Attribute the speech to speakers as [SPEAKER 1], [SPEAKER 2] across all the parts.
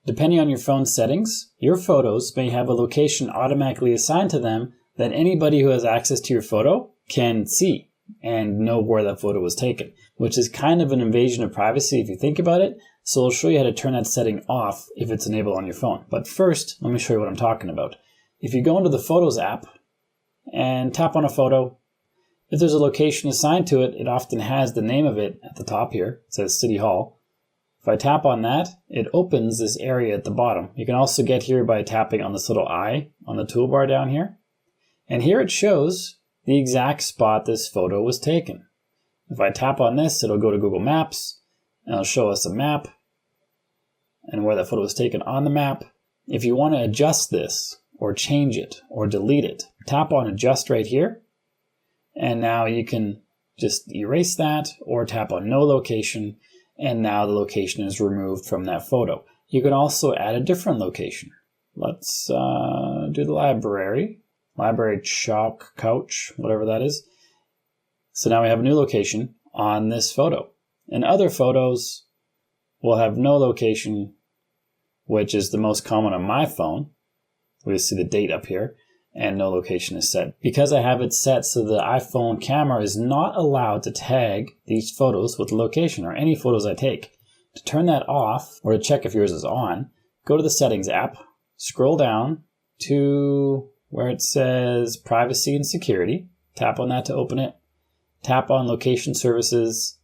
[SPEAKER 1] Depending on your phone's settings, your photos may have a location automatically assigned to them that anybody who has access to your photo can see and know where that photo was taken, which is kind of an invasion of privacy if you think about it. So I'll show you how to turn that setting off if it's enabled on your phone. But first, let me show you what I'm talking about. If you go into the Photos app and tap on a photo, if there's a location assigned to it, it often has the name of it at the top here. It says City Hall. If I tap on that, it opens this area at the bottom. You can also get here by tapping on this little eye on the toolbar down here. And here it shows the exact spot this photo was taken. If I tap on this, it'll go to Google Maps, and it'll show us a map and where that photo was taken on the map. If you want to adjust this, or change it, or delete it, tap on Adjust right here, and now you can just erase that, or tap on No Location, and now the location is removed from that photo. You can also add a different location. Let's do the library chalk couch, whatever that is. So now we have a new location on this photo. And other photos will have no location, which is the most common on my phone. We see the date up here, and no location is set. Because I have it set so the iPhone camera is not allowed to tag these photos with location or any photos I take. To turn that off, or to check if yours is on, go to the Settings app, scroll down to where it says Privacy and Security. Tap on that to open it. Tap on Location Services.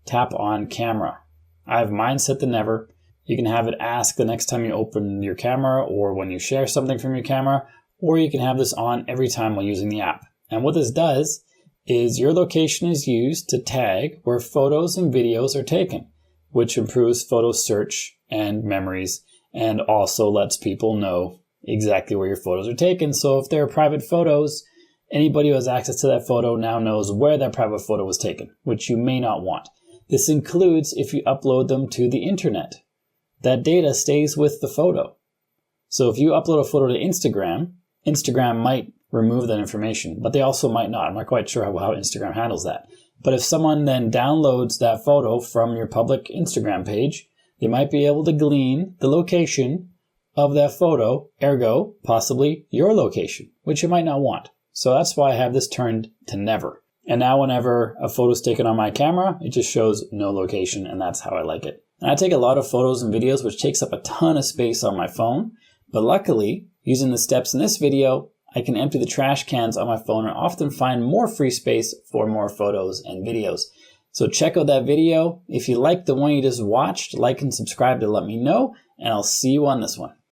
[SPEAKER 1] Tap on Camera. I have mine set to never. You can have it ask the next time you open your camera or when you share something from your camera, or you can have this on every time while using the app. And what this does is your location is used to tag where photos and videos are taken, which improves photo search and memories, and also lets people know exactly where your photos are taken. So if they're private photos, anybody who has access to that photo now knows where that private photo was taken, which you may not want. This includes if you upload them to the internet. That data stays with the photo. So if you upload a photo to Instagram, Instagram might remove that information, but they also might not. I'm not quite sure how Instagram handles that. But if someone then downloads that photo from your public Instagram page, they might be able to glean the location of that photo, ergo, possibly your location, which you might not want. So that's why I have this turned to never. And now whenever a photo is taken on my camera, it just shows no location, and that's how I like it. And I take a lot of photos and videos, which takes up a ton of space on my phone. But luckily, using the steps in this video, I can empty the trash cans on my phone and often find more free space for more photos and videos. So check out that video. If you liked the one you just watched, like and subscribe to let me know, and I'll see you on this one.